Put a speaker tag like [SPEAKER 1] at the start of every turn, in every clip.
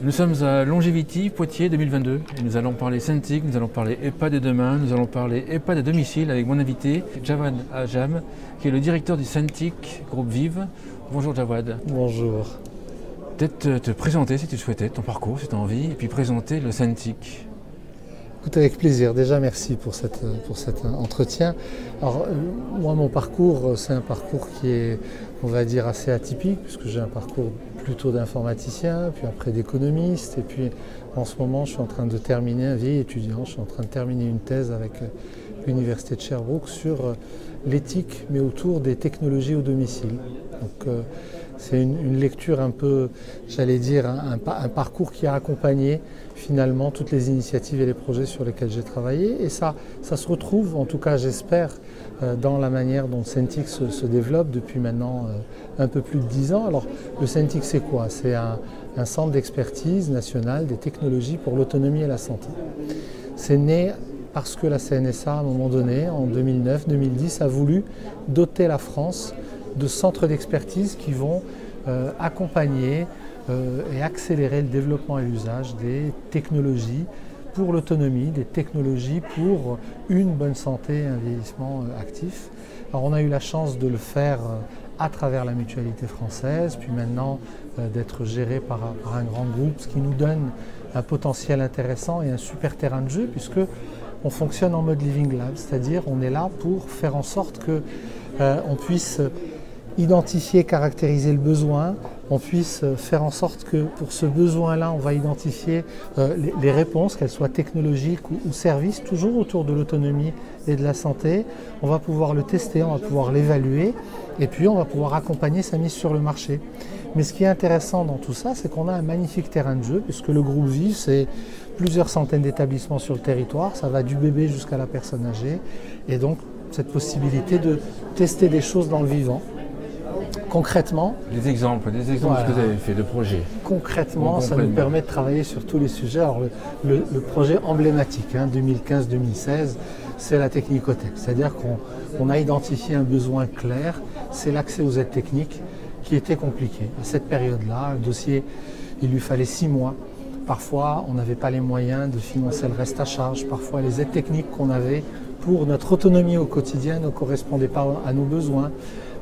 [SPEAKER 1] Nous sommes à Longevity, Poitiers 2022 et nous allons parler Cintiq, nous allons parler EHPAD de demain, nous allons parler EHPAD à domicile avec mon invité Jawad Ajam qui est le directeur du Cintiq Groupe Vive. Bonjour Jawad.
[SPEAKER 2] Bonjour.
[SPEAKER 1] Peut-être te présenter si tu le souhaitais, ton parcours si tu as envie, et puis présenter le Cintiq.
[SPEAKER 2] Écoute, avec plaisir. Déjà, merci pour cet entretien. Alors, moi, mon parcours, c'est un parcours qui est, on va dire, assez atypique, puisque j'ai un parcours plutôt d'informaticien, puis après d'économiste, et puis en ce moment, je suis en train de terminer, un vieil étudiant, je suis en train de terminer une thèse avec l'Université de Sherbrooke sur l'éthique, mais autour des technologies au domicile. Donc, c'est une lecture un peu, j'allais dire, un parcours qui a accompagné finalement toutes les initiatives et les projets sur lesquels j'ai travaillé. Et ça se retrouve, en tout cas j'espère, dans la manière dont le Cintiq se développe depuis maintenant un peu plus de 10 ans. Alors le Cintiq c'est quoi? C'est un centre d'expertise national des technologies pour l'autonomie et la santé. C'est né parce que la CNSA à un moment donné, en 2009-2010, a voulu doter la France de centres d'expertise qui vont accompagner et accélérer le développement et l'usage des technologies pour l'autonomie, des technologies pour une bonne santé et un vieillissement actif. Alors on a eu la chance de le faire à travers la Mutualité française, puis maintenant d'être géré par un grand groupe, ce qui nous donne un potentiel intéressant et un super terrain de jeu puisque on fonctionne en mode Living Lab, c'est-à-dire on est là pour faire en sorte que on puisse identifier, caractériser le besoin, on puisse faire en sorte que pour ce besoin-là, on va identifier les réponses, qu'elles soient technologiques ou services, toujours autour de l'autonomie et de la santé. On va pouvoir le tester, on va pouvoir l'évaluer et puis on va pouvoir accompagner sa mise sur le marché. Mais ce qui est intéressant dans tout ça, c'est qu'on a un magnifique terrain de jeu puisque le groupe Vive, c'est plusieurs centaines d'établissements sur le territoire, ça va du bébé jusqu'à la personne âgée et donc cette possibilité de tester des choses dans le vivant. Concrètement,
[SPEAKER 1] Des exemples voilà, que vous avez fait de projets.
[SPEAKER 2] Concrètement, ça nous permet de travailler sur tous les sujets. Alors, le projet emblématique, 2015-2016, c'est la technicotech. C'est-à-dire qu'on a identifié un besoin clair, c'est l'accès aux aides techniques qui était compliqué. À cette période-là, le dossier, il lui fallait 6 mois. Parfois, on n'avait pas les moyens de financer le reste à charge. Parfois, les aides techniques qu'on avait pour notre autonomie au quotidien ne correspondaient pas à nos besoins.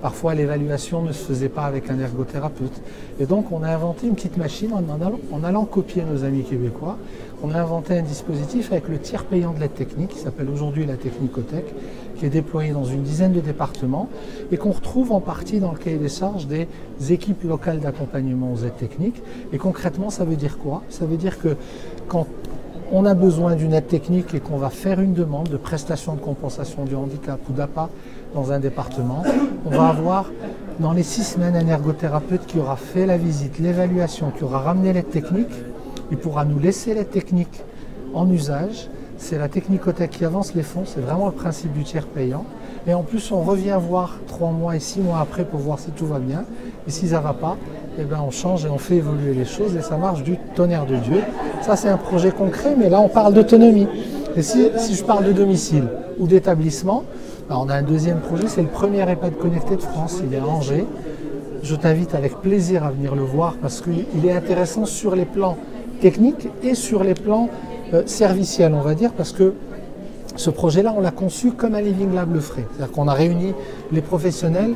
[SPEAKER 2] Parfois, l'évaluation ne se faisait pas avec un ergothérapeute. Et donc, on a inventé une petite machine en allant copier nos amis québécois. On a inventé un dispositif avec le tiers payant de l'aide technique, qui s'appelle aujourd'hui la technicotech, qui est déployé dans une dizaine de départements et qu'on retrouve en partie dans le cahier des charges des équipes locales d'accompagnement aux aides techniques. Et concrètement, ça veut dire quoi? Ça veut dire que quand on a besoin d'une aide technique et qu'on va faire une demande de prestation de compensation du handicap ou d'APA dans un département, on va avoir dans les 6 semaines un ergothérapeute qui aura fait la visite, l'évaluation, qui aura ramené l'aide technique. Il pourra nous laisser l'aide technique en usage. C'est la technicotech qui avance les fonds, c'est vraiment le principe du tiers payant. Et en plus, on revient voir 3 mois et 6 mois après pour voir si tout va bien. Et si ça ne va pas, eh ben on change et on fait évoluer les choses et ça marche du tonnerre de Dieu. Ça, c'est un projet concret, mais là, on parle d'autonomie. Et si je parle de domicile ou d'établissement, ben on a un deuxième projet, c'est le premier EHPAD connecté de France, il est à Angers. Je t'invite avec plaisir à venir le voir parce qu'il est intéressant sur les plans techniques et sur les plans serviciels, on va dire, parce que ce projet-là, on l'a conçu comme un Living Lab le ferait. C'est-à-dire qu'on a réuni les professionnels,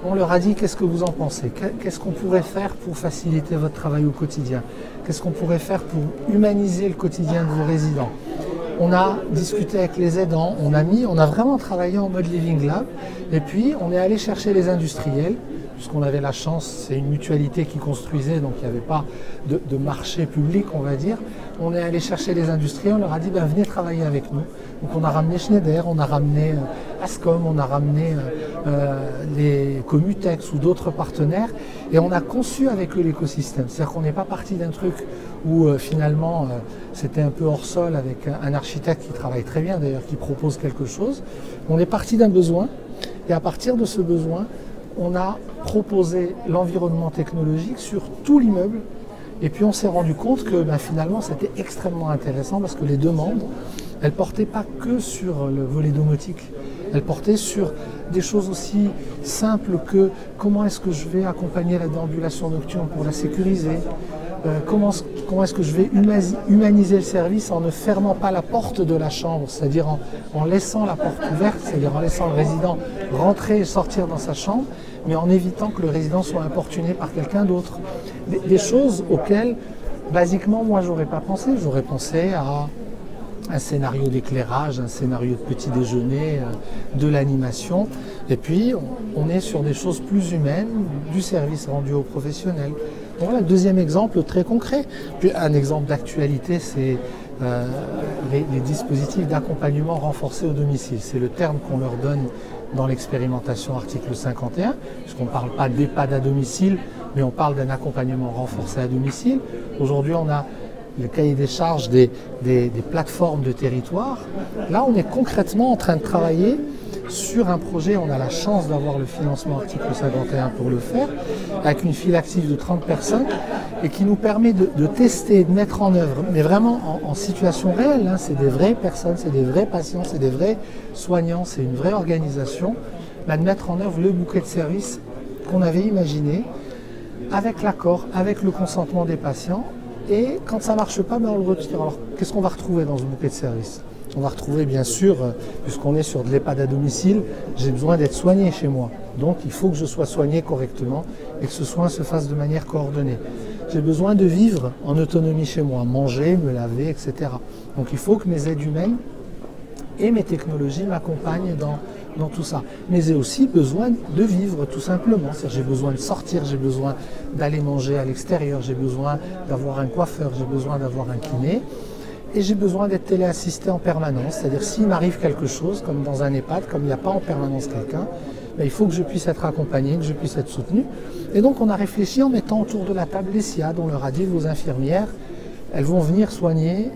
[SPEAKER 2] on leur a dit qu'est-ce que vous en pensez, qu'est-ce qu'on pourrait faire pour faciliter votre travail au quotidien, qu'est-ce qu'on pourrait faire pour humaniser le quotidien de vos résidents. On a discuté avec les aidants, on a vraiment travaillé en mode Living Lab et puis on est allé chercher les industriels puisqu'on avait la chance, c'est une mutualité qui construisait, donc il n'y avait pas de marché public, on va dire. On est allé chercher les industriels, on leur a dit venez travailler avec nous. Donc on a ramené Schneider, on a ramené Ascom, on a ramené les Commutex ou d'autres partenaires et on a conçu avec eux l'écosystème. C'est-à-dire qu'on n'est pas parti d'un truc où finalement c'était un peu hors sol avec un architecte qui travaille très bien d'ailleurs, qui propose quelque chose. On est parti d'un besoin et à partir de ce besoin, on a proposé l'environnement technologique sur tout l'immeuble et puis on s'est rendu compte que finalement c'était extrêmement intéressant parce que les demandes, elles ne portaient pas que sur le volet domotique, elles portaient sur des choses aussi simples que comment est-ce que je vais accompagner la déambulation nocturne pour la sécuriser, comment est-ce que je vais humaniser le service en ne fermant pas la porte de la chambre, c'est-à-dire en laissant la porte ouverte, c'est-à-dire en laissant le résident rentrer et sortir dans sa chambre, mais en évitant que le résident soit importuné par quelqu'un d'autre. Des choses auxquelles, basiquement, moi, j'aurais pas pensé. J'aurais pensé à un scénario d'éclairage, un scénario de petit déjeuner, de l'animation. Et puis, on est sur des choses plus humaines, du service rendu aux professionnels. Donc voilà, deuxième exemple très concret. Puis un exemple d'actualité, c'est les dispositifs d'accompagnement renforcé au domicile. C'est le terme qu'on leur donne dans l'expérimentation article 51, puisqu'on ne parle pas d'EHPAD à domicile, mais on parle d'un accompagnement renforcé à domicile. Aujourd'hui, on a le cahier des charges des plateformes de territoire. Là, on est concrètement en train de travailler sur un projet. On a la chance d'avoir le financement article 51 pour le faire, avec une file active de 30 personnes, et qui nous permet de tester, de mettre en œuvre, mais vraiment en situation réelle. Hein, c'est des vraies personnes, c'est des vrais patients, c'est des vrais soignants, c'est une vraie organisation, de mettre en œuvre le bouquet de services qu'on avait imaginé, avec l'accord, avec le consentement des patients. Et quand ça ne marche pas, on le retire. Alors, qu'est-ce qu'on va retrouver dans ce bouquet de services? On va retrouver, bien sûr, puisqu'on est sur de l'EHPAD à domicile, j'ai besoin d'être soigné chez moi. Donc, il faut que je sois soigné correctement et que ce soin se fasse de manière coordonnée. J'ai besoin de vivre en autonomie chez moi, manger, me laver, etc. Donc, il faut que mes aides humaines et mes technologies m'accompagnent dans tout ça. Mais j'ai aussi besoin de vivre, tout simplement. J'ai besoin de sortir, j'ai besoin d'aller manger à l'extérieur, j'ai besoin d'avoir un coiffeur, j'ai besoin d'avoir un kiné. Et j'ai besoin d'être téléassisté en permanence. C'est-à-dire, s'il m'arrive quelque chose, comme dans un EHPAD, comme il n'y a pas en permanence quelqu'un, il faut que je puisse être accompagné, que je puisse être soutenu. Et donc, on a réfléchi en mettant autour de la table les SIAD. On leur a dit, vos infirmières, elles vont venir soigner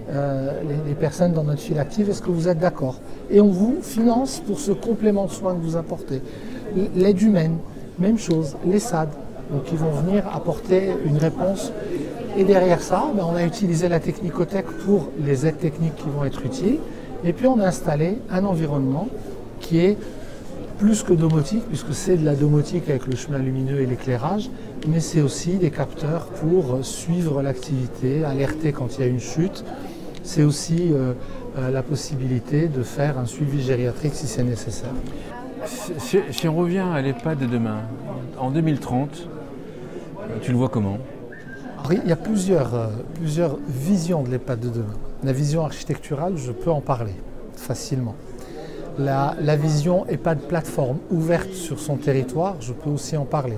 [SPEAKER 2] les personnes dans notre file active. Est-ce que vous êtes d'accord? Et on vous finance pour ce complément de soins que vous apportez. L'aide humaine, même chose. Les SAD, donc ils vont venir apporter une réponse. Et derrière ça, on a utilisé la technicothèque pour les aides techniques qui vont être utiles. Et puis on a installé un environnement qui est plus que domotique, puisque c'est de la domotique avec le chemin lumineux et l'éclairage, mais c'est aussi des capteurs pour suivre l'activité, alerter quand il y a une chute. C'est aussi la possibilité de faire un suivi gériatrique si c'est nécessaire.
[SPEAKER 1] Si on revient à l'EHPAD de demain, en 2030, tu le vois comment?
[SPEAKER 2] Il y a plusieurs visions de l'EHPAD de demain. La vision architecturale, je peux en parler facilement. La vision EHPAD plateforme ouverte sur son territoire, je peux aussi en parler.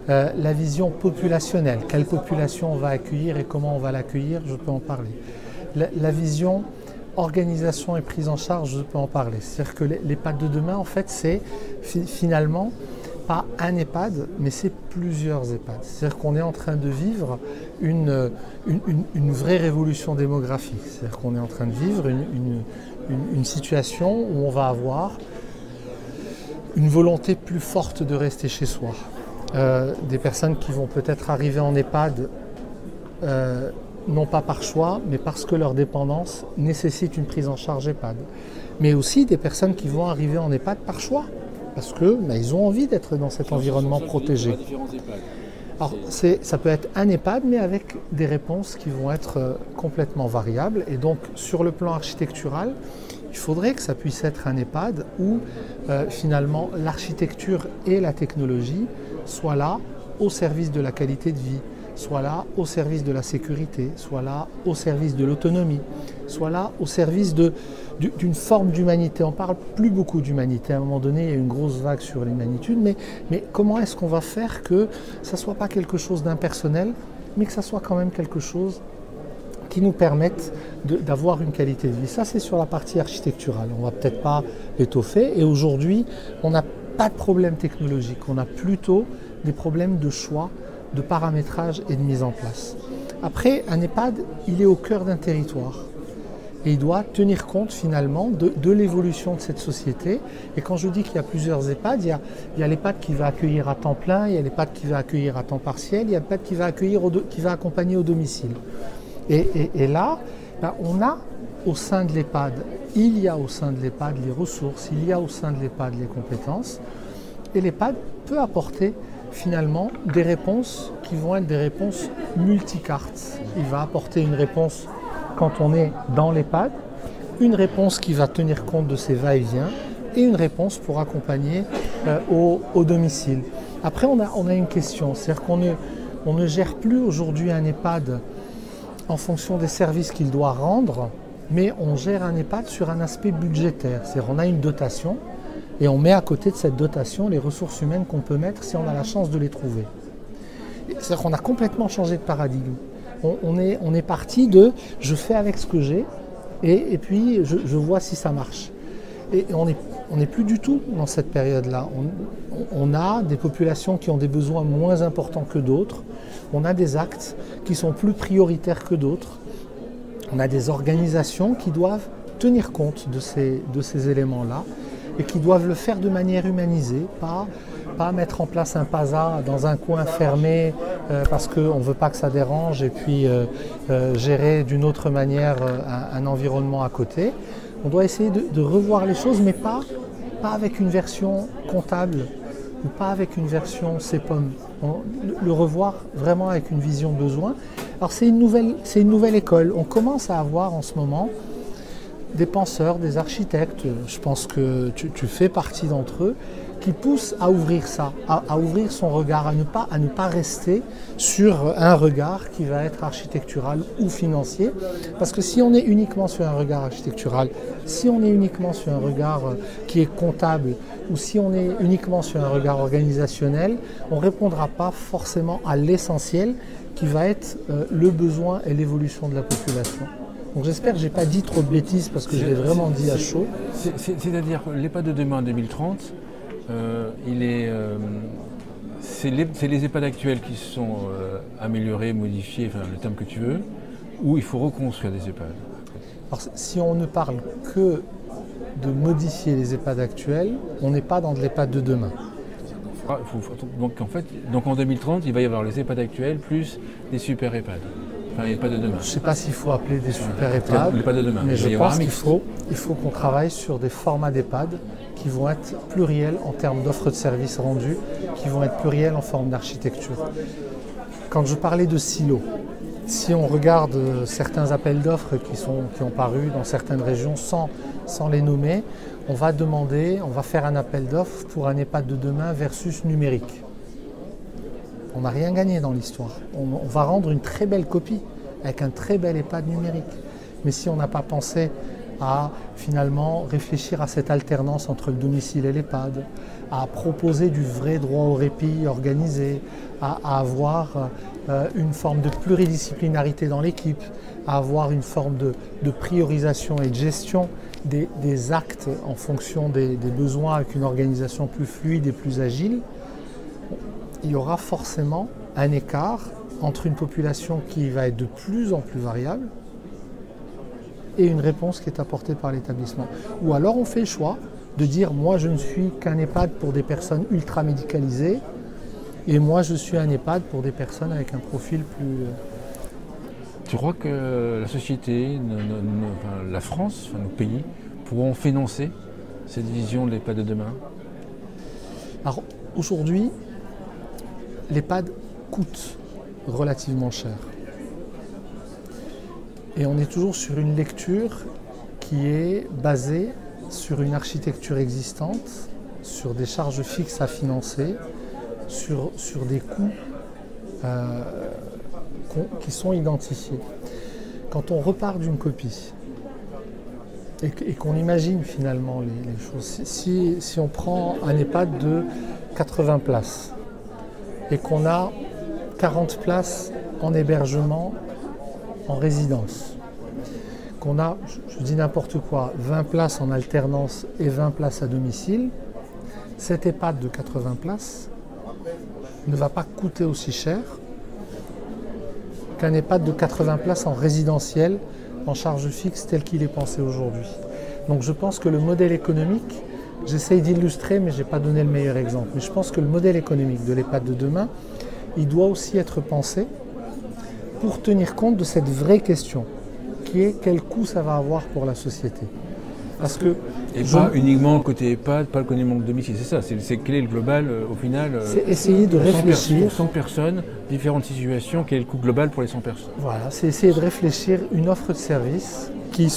[SPEAKER 2] La vision populationnelle, quelle population on va accueillir et comment on va l'accueillir, je peux en parler. La vision organisation et prise en charge, je peux en parler. C'est-à-dire que l'EHPAD de demain, en fait, c'est finalement pas un EHPAD, mais c'est plusieurs EHPAD. C'est-à-dire qu'on est en train de vivre une vraie révolution démographique. C'est-à-dire qu'on est en train de vivre une situation où on va avoir une volonté plus forte de rester chez soi. Des personnes qui vont peut-être arriver en EHPAD, non pas par choix, mais parce que leur dépendance nécessite une prise en charge EHPAD. Mais aussi des personnes qui vont arriver en EHPAD par choix, parce qu'ils ont envie d'être dans cet environnement protégé. Alors, ça peut être un EHPAD, mais avec des réponses qui vont être complètement variables. Et donc, sur le plan architectural, il faudrait que ça puisse être un EHPAD où, finalement, l'architecture et la technologie soient là au service de la qualité de vie, soient là au service de la sécurité, soient là au service de l'autonomie, soient là au service d'une forme d'humanité. On ne parle plus beaucoup d'humanité. À un moment donné, il y a une grosse vague sur l'humanitude, mais comment est-ce qu'on va faire que ça ne soit pas quelque chose d'impersonnel, mais que ça soit quand même quelque chose qui nous permette d'avoir une qualité de vie. Ça, c'est sur la partie architecturale. On ne va peut-être pas l'étoffer. Et aujourd'hui, on n'a pas de problème technologique. On a plutôt des problèmes de choix, de paramétrage et de mise en place. Après, un EHPAD, il est au cœur d'un territoire. Et il doit tenir compte finalement de l'évolution de cette société. Et quand je dis qu'il y a plusieurs EHPAD, il y a l'EHPAD qui va accueillir à temps plein, il y a l'EHPAD qui va accueillir à temps partiel, il y a l'EHPAD qui va accompagner au domicile. Et là, on a au sein de l'EHPAD, il y a au sein de l'EHPAD les ressources, il y a au sein de l'EHPAD les compétences. Et l'EHPAD peut apporter finalement des réponses qui vont être des réponses multicartes. Il va apporter une réponse quand on est dans l'EHPAD, une réponse qui va tenir compte de ses va-et-vient et une réponse pour accompagner au domicile. Après, on a une question, c'est-à-dire qu'on ne gère plus aujourd'hui un EHPAD en fonction des services qu'il doit rendre, mais on gère un EHPAD sur un aspect budgétaire. C'est-à-dire qu'on a une dotation et on met à côté de cette dotation les ressources humaines qu'on peut mettre si on a la chance de les trouver. C'est-à-dire qu'on a complètement changé de paradigme. On est parti de « je fais avec ce que j'ai et puis je vois si ça marche ». Et on n'est plus du tout dans cette période-là. On a des populations qui ont des besoins moins importants que d'autres. On a des actes qui sont plus prioritaires que d'autres. On a des organisations qui doivent tenir compte de ces éléments-là et qui doivent le faire de manière humanisée, pas mettre en place un PASA dans un coin fermé parce qu'on ne veut pas que ça dérange et puis gérer d'une autre manière un environnement à côté. On doit essayer de revoir les choses, mais pas avec une version comptable ou pas avec une version CEPOM. Le revoir vraiment avec une vision besoin. Alors c'est une nouvelle école. On commence à avoir en ce moment des penseurs, des architectes, je pense que tu fais partie d'entre eux, qui poussent à ouvrir ça, à ouvrir son regard, à ne pas rester sur un regard qui va être architectural ou financier. Parce que si on est uniquement sur un regard architectural, si on est uniquement sur un regard qui est comptable, ou si on est uniquement sur un regard organisationnel, on ne répondra pas forcément à l'essentiel qui va être le besoin et l'évolution de la population. Donc j'espère que je n'ai pas dit trop de bêtises parce que je l'ai vraiment dit à chaud.
[SPEAKER 1] C'est-à-dire que l'EHPAD de demain en 2030, c'est les EHPAD actuels qui sont améliorés, modifiés, enfin le terme que tu veux, ou il faut reconstruire des EHPAD?
[SPEAKER 2] Alors, si on ne parle que de modifier les EHPAD actuels, on n'est pas dans de l'EHPAD de demain.
[SPEAKER 1] Donc en 2030, il va y avoir les EHPAD actuels plus des super EHPAD. Enfin, EHPAD de demain.
[SPEAKER 2] Je ne sais pas s'il faut appeler des super EHPAD,
[SPEAKER 1] de demain.
[SPEAKER 2] Mais je pense qu'il faut qu'on travaille sur des formats d'EHPAD qui vont être pluriels en termes d'offres de services rendus, qui vont être pluriels en forme d'architecture. Quand je parlais de silos, si on regarde certains appels d'offres qui ont paru dans certaines régions sans les nommer, on va faire un appel d'offres pour un EHPAD de demain versus numérique. On n'a rien gagné dans l'histoire. On va rendre une très belle copie avec un très bel EHPAD numérique. Mais si on n'a pas pensé à finalement réfléchir à cette alternance entre le domicile et l'EHPAD, à proposer du vrai droit au répit organisé, à avoir une forme de pluridisciplinarité dans l'équipe, à avoir une forme de priorisation et de gestion des actes en fonction des besoins avec une organisation plus fluide et plus agile, il y aura forcément un écart entre une population qui va être de plus en plus variable et une réponse qui est apportée par l'établissement. Ou alors on fait le choix de dire moi je ne suis qu'un EHPAD pour des personnes ultra médicalisées et moi je suis un EHPAD pour des personnes avec un profil plus...
[SPEAKER 1] Tu crois que la société, la France, nos pays, pourront financer cette vision de l'EHPAD de demain?
[SPEAKER 2] Alors aujourd'hui, l'EHPAD coûte relativement cher. Et on est toujours sur une lecture qui est basée sur une architecture existante, sur des charges fixes à financer, sur des coûts qui sont identifiés. Quand on repart d'une copie et qu'on imagine finalement les choses, si on prend un EHPAD de 80 places et qu'on a 40 places en hébergement en résidence, qu'on a, je dis n'importe quoi, 20 places en alternance et 20 places à domicile, cet EHPAD de 80 places ne va pas coûter aussi cher qu'un EHPAD de 80 places en résidentiel en charge fixe tel qu'il est pensé aujourd'hui. Donc je pense que le modèle économique, j'essaye d'illustrer mais je n'ai pas donné le meilleur exemple, mais je pense que le modèle économique de l'EHPAD de demain, il doit aussi être pensé pour tenir compte de cette vraie question qui est quel coût ça va avoir pour la société. Parce que
[SPEAKER 1] et pas uniquement côté EHPAD, pas le côté domicile, c'est ça, c'est quel est le global au final.
[SPEAKER 2] C'est essayer de réfléchir.
[SPEAKER 1] Pour 100 personnes, différentes situations, quel est le coût global pour les 100 personnes?
[SPEAKER 2] Voilà, c'est essayer de réfléchir une offre de service qui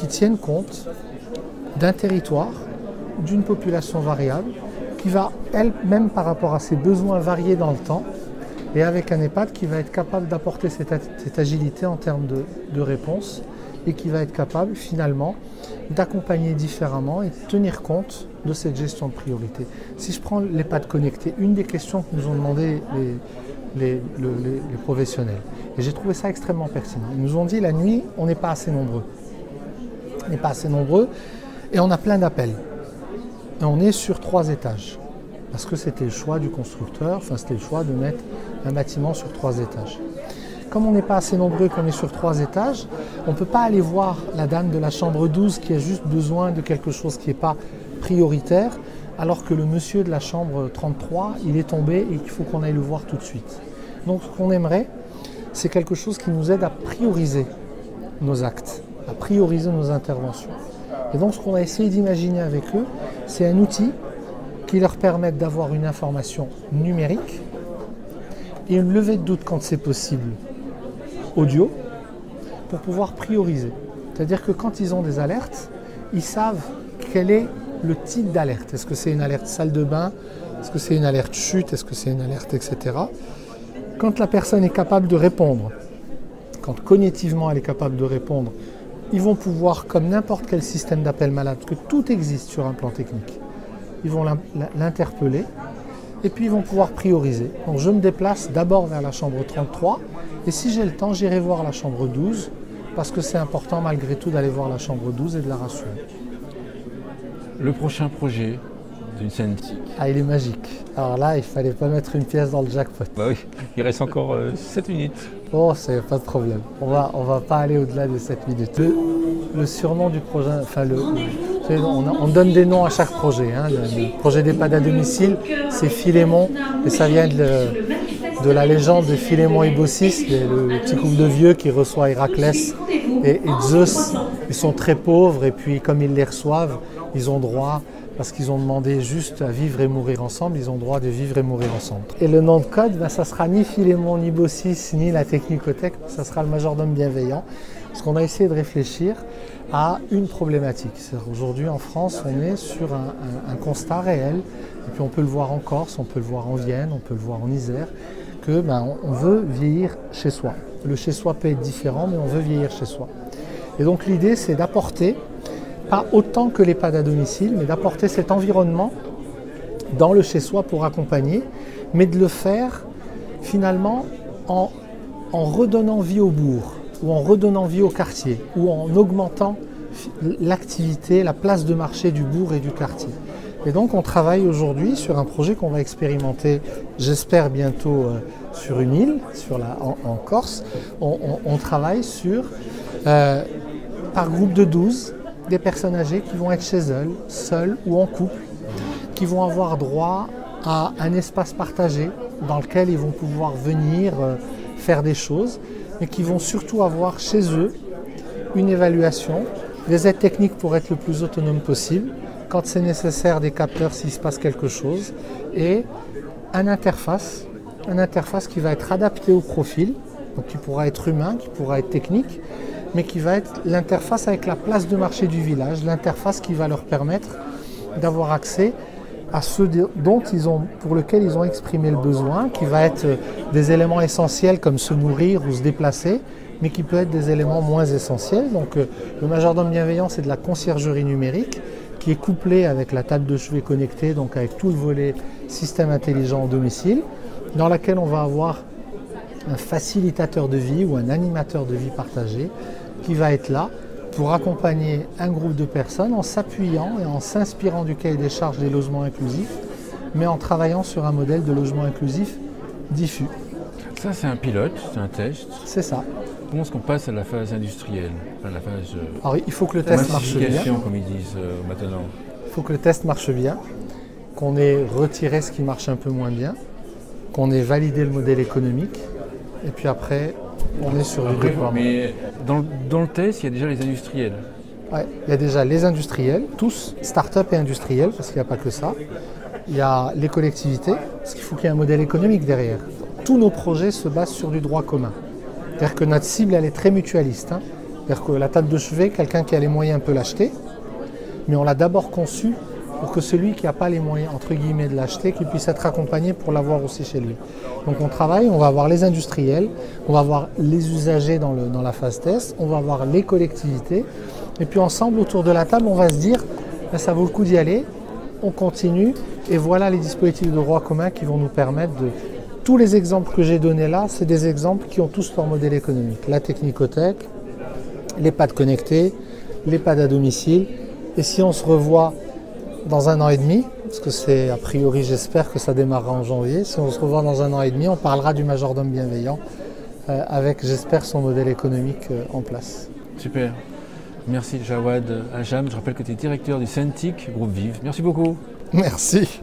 [SPEAKER 2] tienne compte d'un territoire, d'une population variable, qui va elle-même par rapport à ses besoins variés dans le temps, et avec un EHPAD qui va être capable d'apporter cette agilité en termes de réponse, et qui va être capable finalement d'accompagner différemment et de tenir compte de cette gestion de priorité. Si je prends l'EHPAD connecté, une des questions que nous ont demandé les professionnels, et j'ai trouvé ça extrêmement pertinent, ils nous ont dit la nuit on n'est pas assez nombreux. On n'est pas assez nombreux et on a plein d'appels. Et on est sur 3 étages. Parce que c'était le choix du constructeur, c'était le choix de mettre un bâtiment sur 3 étages. Comme on n'est pas assez nombreux et qu'on est sur 3 étages, on ne peut pas aller voir la dame de la chambre 12 qui a juste besoin de quelque chose qui n'est pas prioritaire, alors que le monsieur de la chambre 33, il est tombé et qu'il faut qu'on aille le voir tout de suite. Donc ce qu'on aimerait, c'est quelque chose qui nous aide à prioriser nos actes, à prioriser nos interventions. Et donc ce qu'on a essayé d'imaginer avec eux, c'est un outil qui leur permette d'avoir une information numérique et une levée de doute quand c'est possible audio pour pouvoir prioriser. C'est-à-dire que quand ils ont des alertes, ils savent quel est le type d'alerte. Est-ce que c'est une alerte salle de bain? Est-ce que c'est une alerte chute? Est-ce que c'est une alerte, etc. Quand la personne est capable de répondre, quand cognitivement elle est capable de répondre, ils vont pouvoir, comme n'importe quel système d'appel malade, parce que tout existe sur un plan technique, ils vont l'interpeller et puis ils vont pouvoir prioriser. Donc je me déplace d'abord vers la chambre 33 et si j'ai le temps, j'irai voir la chambre 12 parce que c'est important malgré tout d'aller voir la chambre 12 et de la rassurer.
[SPEAKER 1] Le prochain projet d'une Cintiq.
[SPEAKER 2] Ah, il est magique. Alors là, il ne fallait pas mettre une pièce dans le jackpot.
[SPEAKER 1] Bah oui, il reste encore 7 minutes.
[SPEAKER 2] Oh, c'est pas de problème. On va pas aller au-delà de 7 minutes. Le surnom du projet, on donne des noms à chaque projet. Hein. Le projet d'EHPAD à domicile, c'est Philémon, et ça vient de la légende de Philémon et Baucis, le petit couple de vieux qui reçoit Héraclès et Zeus. Ils sont très pauvres, et puis comme ils les reçoivent, ils ont droit, parce qu'ils ont demandé juste à vivre et mourir ensemble, ils ont droit de vivre et mourir ensemble. Et le nom de code, ça sera ni Philémon, ni Baucis, ni la Technicothèque, ça sera le majordome bienveillant. Parce qu'on a essayé de réfléchir à une problématique. Aujourd'hui en France, on est sur un constat réel, et puis on peut le voir en Corse, on peut le voir en Vienne, on peut le voir en Isère, que on veut vieillir chez soi. Le chez soi peut être différent, mais on veut vieillir chez soi. Et donc l'idée, c'est d'apporter, pas autant que l'EHPAD à domicile, mais d'apporter cet environnement dans le chez soi pour accompagner, mais de le faire finalement en redonnant vie au bourg, ou en redonnant vie au quartier, ou en augmentant l'activité, la place de marché du bourg et du quartier. Et donc on travaille aujourd'hui sur un projet qu'on va expérimenter, j'espère bientôt sur une île, en Corse. On travaille sur, par groupe de 12, des personnes âgées qui vont être chez elles, seules ou en couple, qui vont avoir droit à un espace partagé dans lequel ils vont pouvoir venir faire des choses, mais qui vont surtout avoir chez eux une évaluation, des aides techniques pour être le plus autonome possible, quand c'est nécessaire des capteurs s'il se passe quelque chose, et une interface qui va être adaptée au profil, donc qui pourra être humain, qui pourra être technique, mais qui va être l'interface avec la place de marché du village, l'interface qui va leur permettre d'avoir accès à ceux pour lesquels ils ont exprimé le besoin, qui va être des éléments essentiels comme se nourrir ou se déplacer, mais qui peut être des éléments moins essentiels. Donc le majordome bienveillant, c'est de la conciergerie numérique qui est couplée avec la table de chevet connectée, donc avec tout le volet système intelligent au domicile, dans laquelle on va avoir un facilitateur de vie ou un animateur de vie partagé qui va être là pour accompagner un groupe de personnes en s'appuyant et en s'inspirant du cahier des charges des logements inclusifs, mais en travaillant sur un modèle de logement inclusif diffus.
[SPEAKER 1] Ça, c'est un pilote, c'est un test.
[SPEAKER 2] C'est ça.
[SPEAKER 1] Comment est-ce qu'on passe à la phase industrielle, à la phase
[SPEAKER 2] Alors, il faut que le test marche bien.
[SPEAKER 1] Comme ils disent maintenant.
[SPEAKER 2] Il faut que le test marche bien, qu'on ait retiré ce qui marche un peu moins bien, qu'on ait validé le modèle économique, et puis après, on est sur du déploiement.
[SPEAKER 1] Mais dans le test, il y a déjà les industriels.
[SPEAKER 2] Ouais, il y a déjà les industriels, tous, start-up et industriels, parce qu'il n'y a pas que ça. Il y a les collectivités, parce qu'il faut qu'il y ait un modèle économique derrière. Tous nos projets se basent sur du droit commun. C'est-à-dire que notre cible, elle est très mutualiste. C'est-à-dire que la table de chevet, quelqu'un qui a les moyens peut l'acheter, mais on l'a d'abord conçu pour que celui qui n'a pas les moyens, entre guillemets, de l'acheter, qu'il puisse être accompagné pour l'avoir aussi chez lui. Donc on travaille, on va avoir les industriels, on va avoir les usagers dans la phase test, on va avoir les collectivités, et puis ensemble, autour de la table, on va se dire, ça vaut le coup d'y aller, on continue, et voilà les dispositifs de droit commun qui vont nous permettre de... Tous les exemples que j'ai donnés là, c'est des exemples qui ont tous leur modèle économique. La technicothèque, l'EHPAD connecté, l'EHPAD à domicile, et si on se revoit dans 1 an et demi, parce que c'est a priori, j'espère que ça démarrera en janvier. Si on se revoit dans 1 an et demi, on parlera du majordome bienveillant avec, j'espère, son modèle économique en place.
[SPEAKER 1] Super. Merci Jawad Ajam. Je rappelle que tu es directeur du Cintiq Groupe Vive. Merci beaucoup.
[SPEAKER 2] Merci.